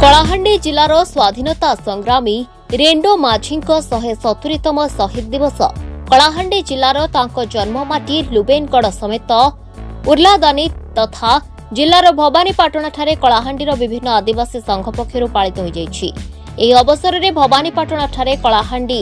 कलाहांडी जिलार स्वाधीनता संग्रामी रेंडो माझी 170तम शहीद दिवस कलाहांडी जिलार तांको जन्ममाटी लुबेनगढ़ समेत उर्लादानी तथा जिलार भवानीपाटना ठारे कलाहांडीर विभिन्न आदिवासी संघ पक्षरु पालित हो जाइछि। एही अवसर में भवानीपाटना ठारे कलाहांडी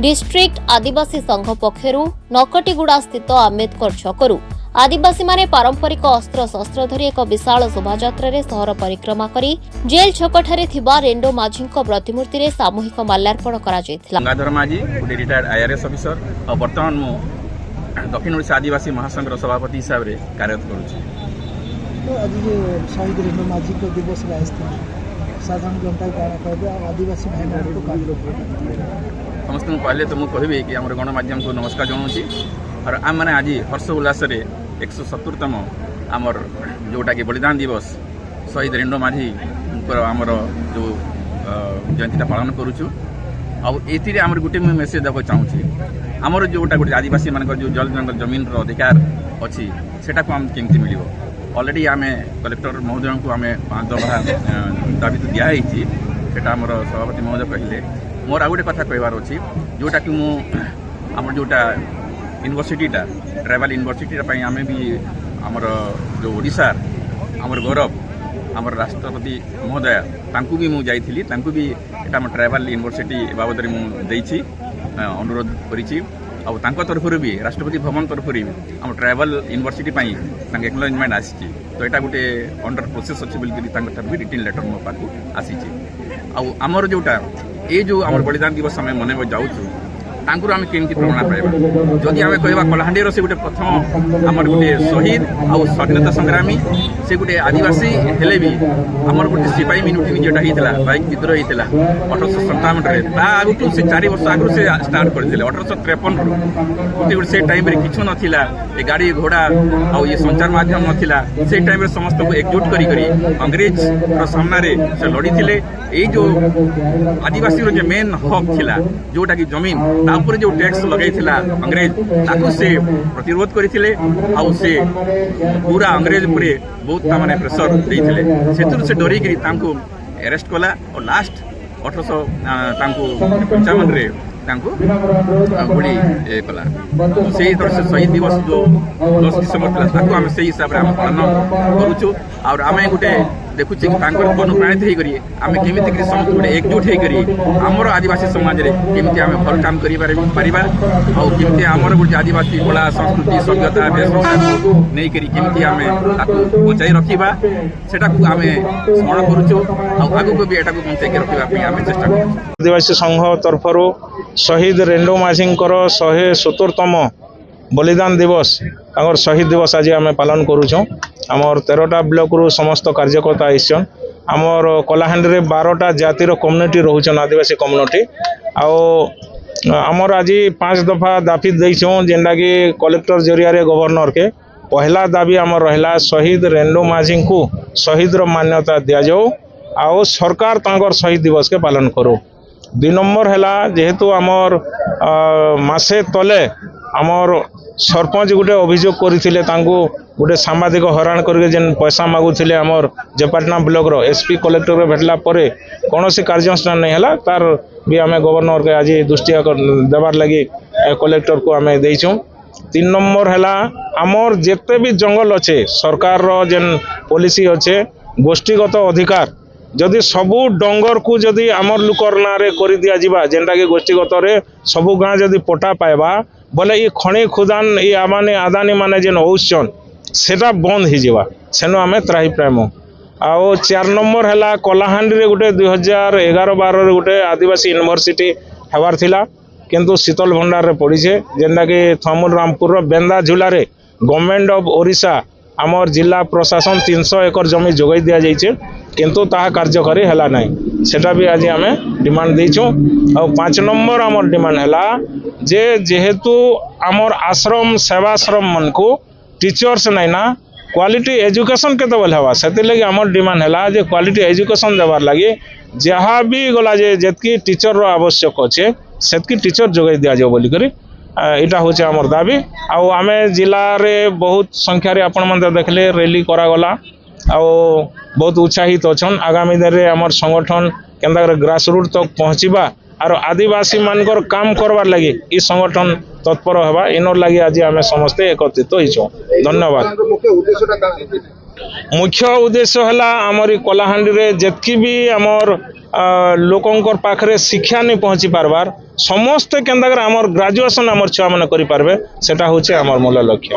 डिस्ट्रिक्ट आदिवासी संघ पक्षरु नकटीगुड़ा स्थित आंबेडकर छकरु आदिवासी माने पारंपरिक अस्त्र शस्त्र धरी एक विशाल शोभायात्रा सहर परिक्रमा करी जेल छक ठारे थिबा रेंडो माझी प्रतिमूर्ति रे सामूहिक माल्यार्पण करा जायथिला। गंगाधर माझी गोटे रिटायर्ड आईआरएस ऑफिसर और वर्तमान मु दक्षिण ओडिशा आदिवासी महासंघर सभापति हिसाब से कार्यरत करूछि। तो आज जो शहीद रेंडो माझी को दिवस रे आइस्ता साधारण जनता का कहबे आदिवासी भाई को समस्त पहले तो मुझे कहबी कि हमर गणमाध्यम को नमस्कार जनाऊँगी और आम मैंने आज हर्ष उल्लास 170तम आमर जोटा कि बलिदान दिवस शहीद रेंडो माझी आमर जो जयंती पालन करुचु आउे आम गोटे मेसेज देवा चाहूँगी आमर जोटा गोटे आदिवासी मान जो जल जंगल जमीन अधिकार अच्छी सेटा को आम केमती मिल अलरेडी आम कलेक्टर महोदय को आम 5 दफा दाबी तो दिखाई सेटा आमर सभापति महोदय कहले मोर आ गोटे कथा कहबार अच्छी जोटा कि आमर जोटा यूनिवर्सिटीटा ट्राइबल यूनिवर्सिटी आम भी आमर जो ओडिशा आमर गौरव आमर राष्ट्रपति महोदय तांकु भी मुझे जाइली तांकु भी एटा आम ट्राइबल यूनिवर्सिटी बाबद मुझे अनुरोध करी तरफ भी राष्ट्रपति भवन तरफ आम ट्राइबल यूनिवर्सिटी एक्नोलेजमेंट आसी तो यहाँ गोटे अंडर प्रोसेस अच्छी बोल भी रिटन लेटर मो पाक आसी आमर जोटा ये जो आम बलिदान दिवस आम मन जाऊँ तांकुर आम केमती प्रेरणा पाइबा जदि आम कह कलाहांडीर से गोटे प्रथम आमर गोटे शहीद आउ स्वाधीनता संग्रामी से गोटे आदिवासी हेले भी आमर गोटे सिपाही मिनुटी जोटा होता बाइक विद्रोह होता 1857 आगु से 4 वर्ष आगु से स्टार्ट करते 1853 गोटे से टाइम किछु नथिला ए गाड़ी घोड़ा आउ ये संचार माध्यम नथिला से टाइम समस्त को एकजुट करी अंग्रेज सामना से लड़ी थे ये जो आदिवासी जो मेन हक थिला जोटा कि जमीन तापर जो टैक्स लगे अंग्रेज ताकू से प्रतिरोध करते से पूरा अंग्रेज पूरे बहुत माने प्रेसर देते से डरिक अरेस्ट कला और लास्ट 1855 गोली कला से तरह से शहीद दिवस जो 10 डिसेम्बर था आम से हिसाब से पालन करुचु और आम गोटे देखुचे कि अनुप्राणित होकर आम केमी समस्त गोटे एकजुट होकर आमर आदिवासी समाज में केमी आम भल काम करमी आमर गोटे आदिवासी कला संस्कृति सभ्यता वेशभूषा को लेकर केमी आम बचाई रखा सेटा आम स्मरण करुचु आगू को भी यहाँ बचाई रखा आम चेष्टा कर आदिवासी संघ तरफ शहीद रेंडो माझी 170तम बलिदान दिवस और शहीद दिवस आज आम पालन करुँ आमर 13टा ब्लॉक रु समस्त कार्यकर्ता आईसन आमर कलाहांडी 12टा जातिर कम्युनिटी रोचन आदिवासी कम्युनिटी आमर आज 5 दफा दाबी देछों जेनटा कि कलेक्टर जरिया गवर्नर के पहला दाबी आमर रहा शहीद रेंडो माझी को शहीद मान्यता दि जाऊ आओ सरकार तांकर शहीद दिवस के पालन करो। 2 नंबर है जेहेतु आमर मासे तले आमर सरपंच गोटे अभियोग करते गोटे सांबादिक हैरान करके जेन पैसा मागुले आमर जयपाटना ब्लॉक रो एसपी कलेक्टर भेटला परे कौन कार्यानुष्ठान नहीं है तार भी आम गवर्नर के आज दृष्टि देवार लगी कलेक्टर को आम देचु। 3 नंबर है आमर जिते भी जंगल अच्छे सरकार रो जेन पॉलिसी अच्छे गोष्ठीगत अधिकार जदि सबू डंगर को जदि आमर लुकर ना रे कर दिया जिबा जेनटा कि गोष्ठीगत रे सबू गाँ जदि पटा पाइबा बोले ये खଣି खुदान ये आमाने आदानी माने जेन होउछन सेटा बंद हो जावा सेनो आम त्राही प्रायमु आओ 4 नंबर है कलाहांडी रे गोटे 2011-12 गोटे आदिवासी यूनिवर्सिटी हेबार थिला किंतु शीतल भंडार रे पड़ीछे जेनटा कि थमुल रामपुर बेंदा झुला रे गवर्नमेंट ऑफ ओडिशा आमर जिला प्रशासन 300 एकड़ जमी जोगाई दिया जाइए किंतु ताहा कार्यकारी है ना सेटा भी आज आम डिमांड देचु। और 5 नंबर आमर डिमांड है जे जेहेतु आमर आश्रम सेवाश्रम मन को टीचर्स नहीं ना क्वालिटी एजुकेशन के बोले हवा से लगे आमर डिमांड है जे क्वालिटी एजुकेशन देवार लगे जहाँ भी गला जे जेतकी टीचर रो आवश्यक अच्छे सेतकी टीचर जोगाई दि जाओ बोलिक यहाँ हूँ आमर दाबी आम जिले में बहुत संख्यार आपण देखले रैली करागला बहुत उत्साहित अछन। आगामी दिन में आमर संगठन केन्दा ग्रासरूट तक पहुँचवा और आदिवासी मानकर काम करवार लगी ई संगठन तत्पर हवा इनर लगी आज आम समस्ते एकत्रित होइछो। धन्यवाद। मुख्य उद्देश्य है आमर कलाहांडी रे जेतकी भी आमर लोकंकर पाखरे शिक्षा नहीं पहुँची पारबार समस्ते केन्दा आमर ग्रेजुएशन आमर छुआ मैंने करि पारबे सेटा होचे आमर मूल लक्ष्य।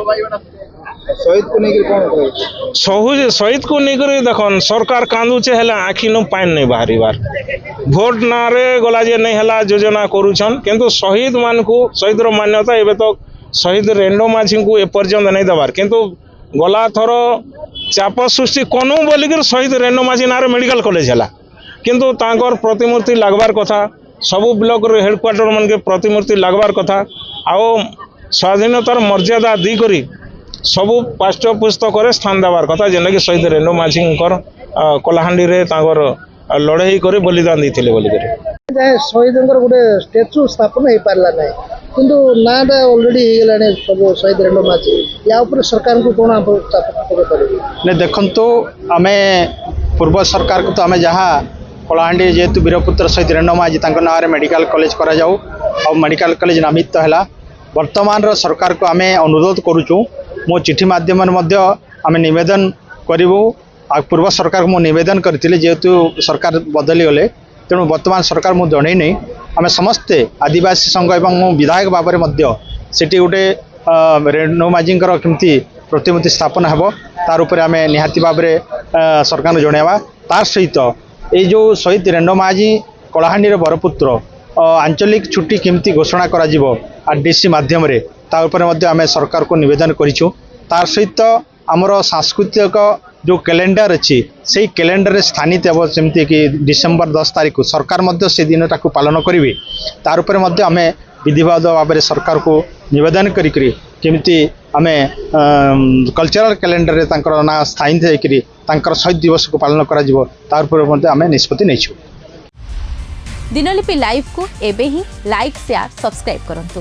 शहीद को लेकर देखन सरकार कांदुचे हेला आखि नु पानी नहीं बाहरी बार भोट ना रे गला जे नहीं हला योजना करूछन किंतु शहीद मान को शहीद रो मान्यता एबे तो शहीद रेंडो माझी को एपर्यंत नहीं दबार किंतु गला थर चाप सृष्टि कनु बोलिकर शहीद रेंडो माझी ना मेडिकल कॉलेज हला किंतु तांकर प्रतिमूर्ति लागबार कथा सबु ब्लॉक रे हेडक्वार्टर मन के प्रतिमूर्ति लागबार कथा आओ स्वाधीनतार मर्यादा दी करी सबु पाठ्य पुस्तक स्थान देवार कथा जेना कि शहीद रेणु माझी कलाहांडी रे तांकर लड़ाई करे बलिदान देथिले बोली करे शहीद गोटे स्टेचू स्थापन हो पारला ना किंतु नाटा ऑलरेडी हो गलाने सब शहीद रेणु माझी या ऊपर सरकार को कौन ने देखंतु आमे पूर्व सरकार को तो आमे जहाँ कलाहांडी जेहेतु वीरपुत्र शहीद रेणु माझी तांको नाँ रे मेडिकल कॉलेज करा जाऊ और मेडिकल कॉलेज नामित है वर्तमान सरकार को आमे अनुरोध करूचु मो चिठी माध्यम आम नवेदन करूँ आ पूर्व सरकार को नवेदन करते जेहेतु सरकार बदली गले तेणु वर्तमान सरकार मुझे जन नहीं आम समस्ते आदिवासी संघ एवं विधायक भाव में सेठी गोटे रेणु माझी केमती प्रतिमूर्ति स्थापन हेब तार उपर आम निहाती भाव में सरकार जनवा तार सहित ये जो शहीद रेणु माझी कलाहांडी बरपुत्र आंचलिक छुट्टी केमती घोषणा करा आरडीसी माध्यम ता ऊपर आम सरकार को निवेदन करिछु तार सहित आमर सांस्कृतिक जो कैलेंडर अच्छी से कैलेंडर रे स्थानित हे जमती कि डिसेम्बर 10 तारीख को सरकार मध्य से दिन टाक पालन करेंगे तार ऊपर आम विधिवत भाव में सरकार को निवेदन करी केमती आम कल्चरल कैलेंडर रे तांकर ना स्थायी होकर तांकर शहीद दिवस को पालन करा तार ऊपर आम निष्पत्ति नहीं। दिनलिपि लाइव को एबे ही लाइक शेयर सब्सक्राइब करंतु।